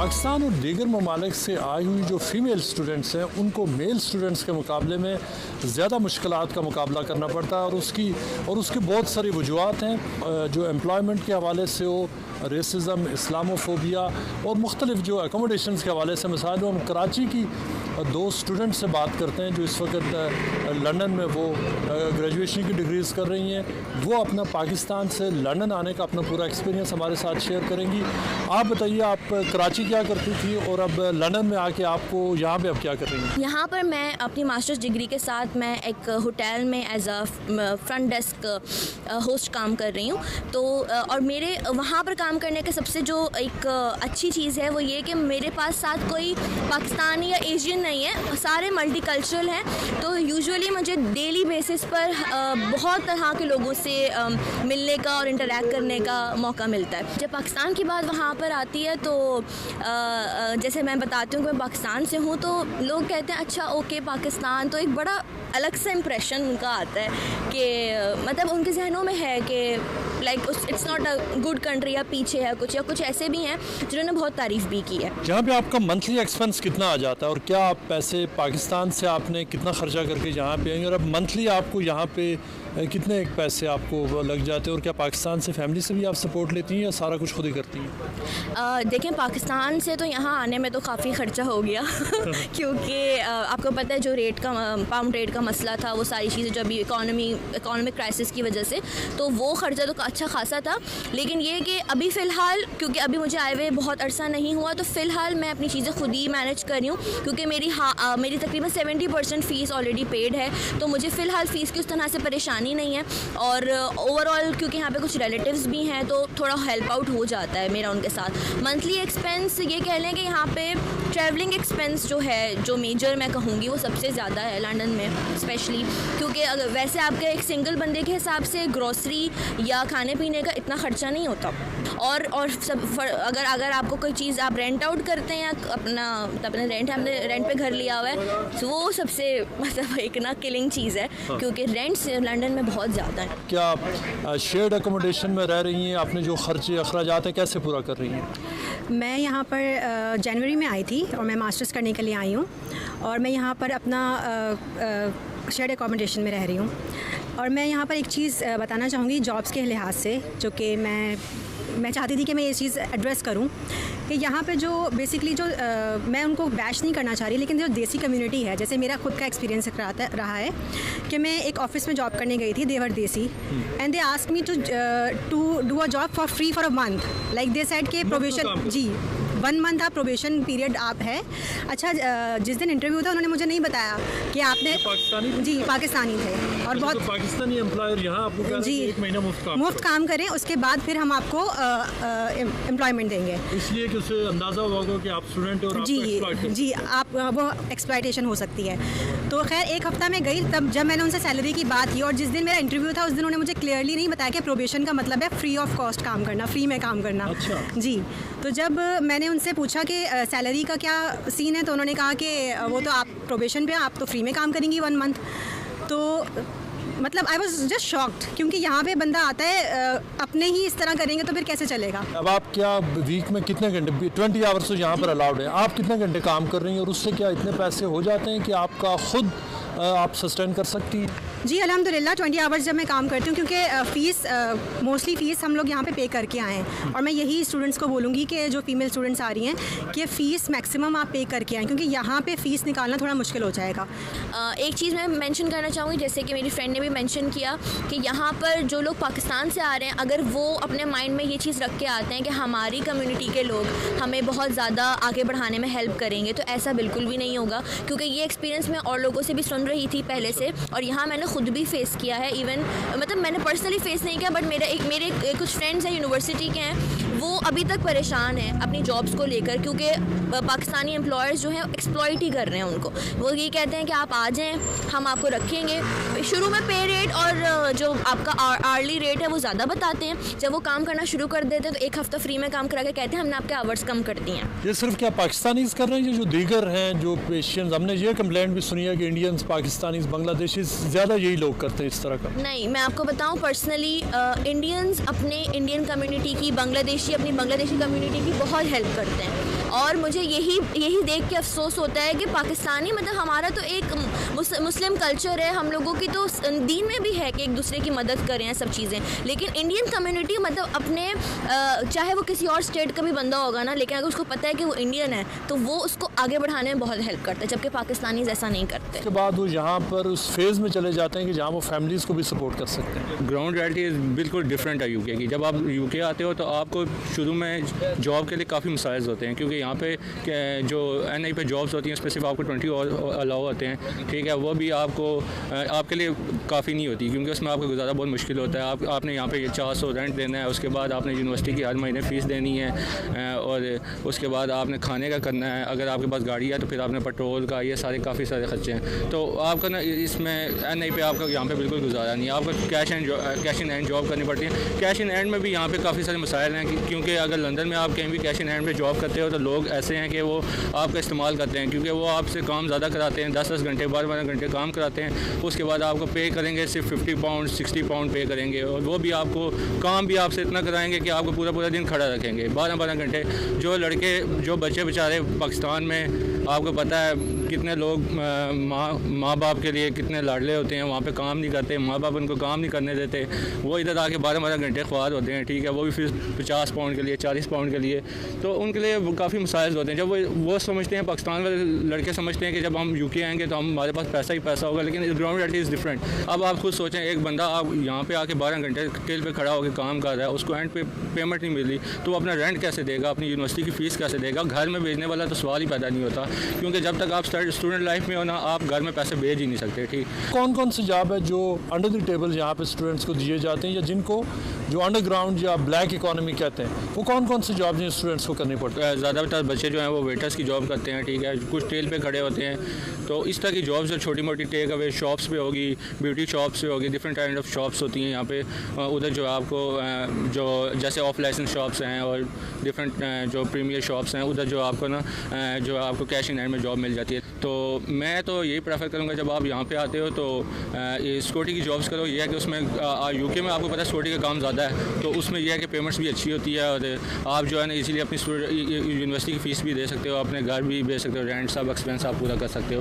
पाकिस्तान और दीगर ममालिक से आई हुई जो फ़ीमेल स्टूडेंट्स हैं उनको मेल स्टूडेंट्स के मुकाबले में ज़्यादा मुश्किलात का मुकाबला करना पड़ता है और उसकी बहुत सारी वजूहत हैं जो एम्प्लॉयमेंट के हवाले से हो, रेसिज़म, इस्लामोफोबिया और मुख्तलिफ़ जो अकोमोडेशन के हवाले से मिसाल हम कराची की दो स्टूडेंट से बात करते हैं जो इस वक्त लंदन में वो ग्रेजुएशन की डिग्रीज़ कर रही हैं। वो अपना पाकिस्तान से लंदन आने का अपना पूरा एक्सपीरियंस हमारे साथ शेयर करेंगी। आप बताइए, आप कराची क्या करती थी और अब लंदन में आके आपको यहाँ पे अब क्या कर रही हैं? यहाँ पर मैं अपनी मास्टर्स डिग्री के साथ मैं एक होटल में as a front desk host काम कर रही हूँ। तो और मेरे वहाँ पर काम करने का सबसे जो एक अच्छी चीज़ है वो ये कि मेरे पास साथ कोई पाकिस्तानी या एशियन नहीं है, सारे मल्टीकल्चरल हैं। तो यूजुअली मुझे डेली बेसिस पर बहुत तरह के लोगों से मिलने का और इंटरेक्ट करने का मौका मिलता है। जब पाकिस्तान की बात वहाँ पर आती है तो जैसे मैं बताती हूँ कि मैं पाकिस्तान से हूँ, तो लोग कहते हैं अच्छा ओके पाकिस्तान, तो एक बड़ा अलग सा इम्प्रेशन उनका आता है कि मतलब उनके जहनों में है कि like it's not a good country या पीछे है कुछ, या कुछ ऐसे भी हैं जिन्होंने बहुत तारीफ़ भी की है। यहाँ पे आपका मंथली एक्सपेंस कितना आ जाता है और क्या आप पैसे पाकिस्तान से आपने कितना ख़र्चा करके यहाँ पे आएंगे और अब मंथली आपको यहाँ पे कितने एक पैसे आपको लग जाते हैं और क्या पाकिस्तान से फैमिली से भी आप सपोर्ट लेती हैं या सारा कुछ खुद ही करती हैं? देखें, पाकिस्तान से तो यहाँ आने में तो काफ़ी ख़र्चा हो गया क्योंकि आपको पता है जो रेट का पाउंड रेट का मसला था, वो सारी चीज़ें जो अभी इकोनॉमिक क्राइसिस की वजह से, तो वो ख़र्चा तो अच्छा खासा था। लेकिन ये कि अभी फ़िलहाल क्योंकि अभी मुझे आए हुए बहुत अरसा नहीं हुआ, तो फ़िलहाल मैं अपनी चीज़ें खुद ही मैनेज कर रही हूँ क्योंकि मेरी तकरीबन 70% फ़ीस ऑलरेडी पेड है, तो मुझे फ़िलहाल फ़ीस की उस तरह से परेशानी नहीं है। और ओवरऑल क्योंकि यहाँ पे कुछ रिलेटिव्स भी हैं तो थोड़ा हेल्प आउट हो जाता है मेरा उनके साथ। मंथली एक्सपेंस ये कह लें कि यहाँ पे ट्रैवलिंग एक्सपेंस जो है, जो मेजर मैं कहूँगी वो सबसे ज़्यादा है लंदन में स्पेशली, क्योंकि अगर वैसे आपके एक सिंगल बंदे के हिसाब से ग्रॉसरी या खाने पीने का इतना ख़र्चा नहीं होता। और सब अगर आपको कोई चीज़ आप रेंट आउट करते हैं या अपने रेंट पे घर लिया हुआ है, तो वो सबसे मतलब एक ना किलिंग चीज़ है क्योंकि रेंट से लंदन में बहुत ज़्यादा है। क्या आप शेयर्ड अकोमोडेशन में रह रही हैं? आपने जो खर्चे अखराजात हैं कैसे पूरा कर रही हैं? मैं यहाँ पर जनवरी में आई थी और मैं मास्टर्स करने के लिए आई हूँ और मैं यहाँ पर अपना शेयर्ड अकोमोडेशन में रह रही हूँ। और मैं यहाँ पर एक चीज़ बताना चाहूँगी जॉब्स के लिहाज से, जो कि मैं चाहती थी कि मैं ये चीज़ एड्रेस करूँ कि यहाँ पे जो बेसिकली जो मैं उनको बैश नहीं करना चाह रही, लेकिन जो देसी कम्युनिटी है, जैसे मेरा खुद का एक्सपीरियंस रहा है कि मैं एक ऑफिस में जॉब करने गई थी, देवर देसी, and they asked me to do a job for free for a month. Like they said के प्रोबेशन, जी 1 मंथ आप प्रोबेशन पीरियड आप है। अच्छा, जिस दिन इंटरव्यू था उन्होंने मुझे नहीं बताया कि आपने जी पाकिस्तानी थे और बहुत पाकिस्तानी एम्प्लॉयर यहाँ आपको जी 1 महीना मुफ्त काम करें, उसके बाद फिर हम आपको एम्प्लॉयमेंट देंगे, इसलिए कि उसे अंदाज़ा होगा कि आप स्टूडेंट और जी आप वो एक्सप्लॉयटेशन हो सकती है। तो खैर 1 हफ्ता में गई, तब जब मैंने उनसे सैलरी की बात की और जिस दिन मेरा इंटरव्यू था उस दिन उन्होंने मुझे क्लियरली नहीं बताया कि प्रोबेशन का मतलब है फ्री ऑफ कॉस्ट काम करना, फ्री में काम करना। अच्छा। जी, तो जब मैंने उनसे पूछा कि सैलरी का क्या सीन है, तो उन्होंने कहा कि वो तो आप प्रोबेशन पे, आप तो फ्री में काम करेंगी 1 मंथ। तो मतलब आई वॉज जस्ट शॉक्ड, क्योंकि यहाँ पे बंदा आता है अपने ही इस तरह करेंगे तो फिर कैसे चलेगा। अब आप क्या वीक में कितने घंटे, 20 आवर्स तो यहाँ पर अलाउड है, आप कितने घंटे काम कर रही हैं और उससे क्या इतने पैसे हो जाते हैं कि आपका खुद आप सस्टेन कर सकती हैं? जी अल्हम्दुलिल्लाह 20 आवर्स जब मैं काम करती हूँ, क्योंकि फ़ीस मोस्टली फ़ीस हम लोग यहाँ पे कर के आए हैं। और मैं यही स्टूडेंट्स को बोलूँगी कि जो फीमेल स्टूडेंट्स आ रही हैं कि फ़ीस मैक्सिमम आप पे करके आएँ, क्योंकि यहाँ पे फ़ीस निकालना थोड़ा मुश्किल हो जाएगा। एक चीज़ मैं मेंशन करना चाहूँगी, जैसे कि मेरी फ्रेंड ने भी मेंशन किया कि यहाँ पर जो लोग पाकिस्तान से आ रहे हैं, अगर वो अपने माइंड में ये चीज़ रख के आते हैं कि हमारी कम्युनिटी के लोग हमें बहुत ज़्यादा आगे बढ़ाने में हेल्प करेंगे, तो ऐसा बिल्कुल भी नहीं होगा। क्योंकि ये एक्सपीरियंस मैं और लोगों से भी सुन रही थी पहले से, और यहाँ मैंने खुद भी फेस किया है। इवन मतलब मैंने पर्सनली फेस नहीं किया, बट मेरे कुछ फ्रेंड्स हैं यूनिवर्सिटी के हैं, वो अभी तक परेशान हैं अपनी जॉब्स को लेकर, क्योंकि पाकिस्तानी एम्प्लॉयर्स जो हैं एक्सप्लॉइट ही कर रहे हैं उनको। वो ये कहते हैं कि आप आ जाएं, हम आपको रखेंगे। शुरू में पे रेट और जो आपका आर्ली रेट है वो ज़्यादा बताते हैं, जब वो काम करना शुरू कर देते हैं तो 1 हफ्ता फ्री में काम करा के कहते हैं हमने आपके आवर्स कम कर दिए हैं। ये सिर्फ क्या पाकिस्तानीज़ कर रहे हैं, जो दीगर हैं जो पेशियंस, हमने ये कंप्लेंट भी सुनी है कि इंडियंस, पाकिस्तानीज़, बांग्लादेशी ज़्यादा यही लोग करते हैं इस तरह का? नहीं, मैं आपको बताऊं पर्सनली इंडियंस अपने इंडियन कम्युनिटी की, बांग्लादेशी अपनी बांग्लादेशी कम्युनिटी की बहुत हेल्प करते हैं। और मुझे यही देख के अफसोस होता है कि पाकिस्तानी मतलब हमारा तो एक मुस्लिम कल्चर है, हम लोगों की तो दीन में भी है कि एक दूसरे की मदद करें सब चीज़ें, लेकिन इंडियन कम्युनिटी मतलब अपने चाहे वो किसी और स्टेट का भी बंदा होगा ना, लेकिन अगर उसको पता है कि वो इंडियन है तो वो उसको आगे बढ़ाने में बहुत हेल्प करता है, जबकि पाकिस्तानीज़ ऐसा नहीं करते। उसके बाद वो यहाँ पर उस फेज़ में चले जाते हैं कि जहाँ वो फैमिलीज़ को भी सपोर्ट कर सकते हैं। ग्राउंड रियलिटी बिल्कुल डिफरेंट है यूके की। जब आप यूके आते हो तो आपको शुरू में जॉब के लिए काफ़ी मसाइल होते हैं, क्योंकि यहाँ पे जो NI पे जॉब्स होती हैं उसमें सिर्फ आपको 20 अलाउ होते हैं, ठीक है, वो भी आपके लिए काफ़ी नहीं होती, क्योंकि उसमें आपको गुजारा बहुत मुश्किल होता है। आपने यहाँ पे 400 रेंट देना है, उसके बाद आपने यूनिवर्सिटी की हर महीने फ़ीस देनी है, और उसके बाद आपने खाने का करना है, अगर आपके पास गाड़ी है तो फिर आपने पेट्रोल का, ये सारे काफ़ी सारे खर्चे हैं। तो आपका ना इसमें NI पे आपका यहाँ पे बिल्कुल गुजारा नहीं है, आपको कैश इन हैंड जॉब करनी पड़ती है। कैश इन हैंड में भी यहाँ पे काफ़ी सारे मसाइल हैं, क्योंकि अगर लंदन में आप कहीं भी कैश इन हैंड पे जॉब करते हो तो लोग ऐसे हैं कि वो आपका इस्तेमाल करते हैं, क्योंकि वो आपसे काम ज़्यादा कराते हैं, 10-10 घंटे 12-12 घंटे काम कराते हैं, उसके बाद आपको पे करेंगे सिर्फ 50 पाउंड 60 पाउंड पे करेंगे, और वो भी आपको काम भी आपसे इतना कराएंगे कि आपको पूरा दिन खड़ा रखेंगे 12-12 घंटे। जो बच्चे बेचारे पाकिस्तान में आपको पता है कितने लोग माँ बाप के लिए कितने लाडले होते हैं, वहाँ पे काम नहीं करते, माँ बाप उनको काम नहीं करने देते, वो इधर आके 12-12 घंटे ख्वार होते हैं, ठीक है, वो भी फिर 50 पाउंड के लिए 40 पाउंड के लिए, तो उनके लिए काफ़ी मसाइल होते हैं। जब वो समझते हैं, पाकिस्तान वाले लड़के समझते हैं कि जब हम यूके आएंगे तो हमारे पास पैसा ही पैसा होगा, लेकिन इस ग्राउंड रियलिटी इज़ डिफरेंट। अब आप खुद सोचें, एक बंदा आप यहाँ पे आके 12 घंटे टेल पे खड़ा होकर काम कर रहा है, उसको एंड पे पेमेंट नहीं मिल रही, तो वो अपना रेंट कैसे देगा, अपनी यूनिवर्सिटी की फ़ीस कैसे देगा? घर में भेजने वाला तो सवाल ही पैदा नहीं होता, क्योंकि जब तक आप स्टूडेंट लाइफ में हो ना, आप घर में पैसे भेज ही नहीं सकते। ठीक, कौन कौन सी जॉब है जो अंडर द टेबल यहाँ पे स्टूडेंट्स को दिए जाते हैं, या जिनको जो अंडरग्राउंड या ब्लैक इकोनॉमी कहते हैं, वो कौन कौन सी जॉब स्टूडेंट्स को करनी पड़ती है? ज़्यादातर बच्चे जो हैं वो वेटर्स की जॉब करते हैं, ठीक है, कुछ टेल पे खड़े होते हैं, तो इस तरह की जॉब्स जो छोटी मोटी टेक अवे शॉप्स पे होगी, ब्यूटी शॉप्स पे होगी, डिफरेंट काइंड ऑफ शॉप्स होती हैं यहाँ पे। उधर जो आपको जो जैसे ऑफ लाइसेंस शॉप्स हैं और डिफरेंट जो प्रीमियर शॉप्स हैं, उधर जो आपको कैश इन हैंड में जॉब मिल जाती है। तो मैं तो यही प्रेफर करूँगा, जब आप यहाँ पे आते हो तो सिक्योरिटी की जॉब्स करो। ये है कि उसमें यूके में आपको पता है सिक्योरिटी का काम ज़्यादा है, तो उसमें यह है कि पेमेंट्स भी अच्छी होती है, और आप जो है ना इसीलिए अपनी यूनिवर्सिटी की फ़ीस भी दे सकते हो, अपने घर भी भेज सकते हो, रेंट सब एक्सपेंस आप पूरा कर सकते हो।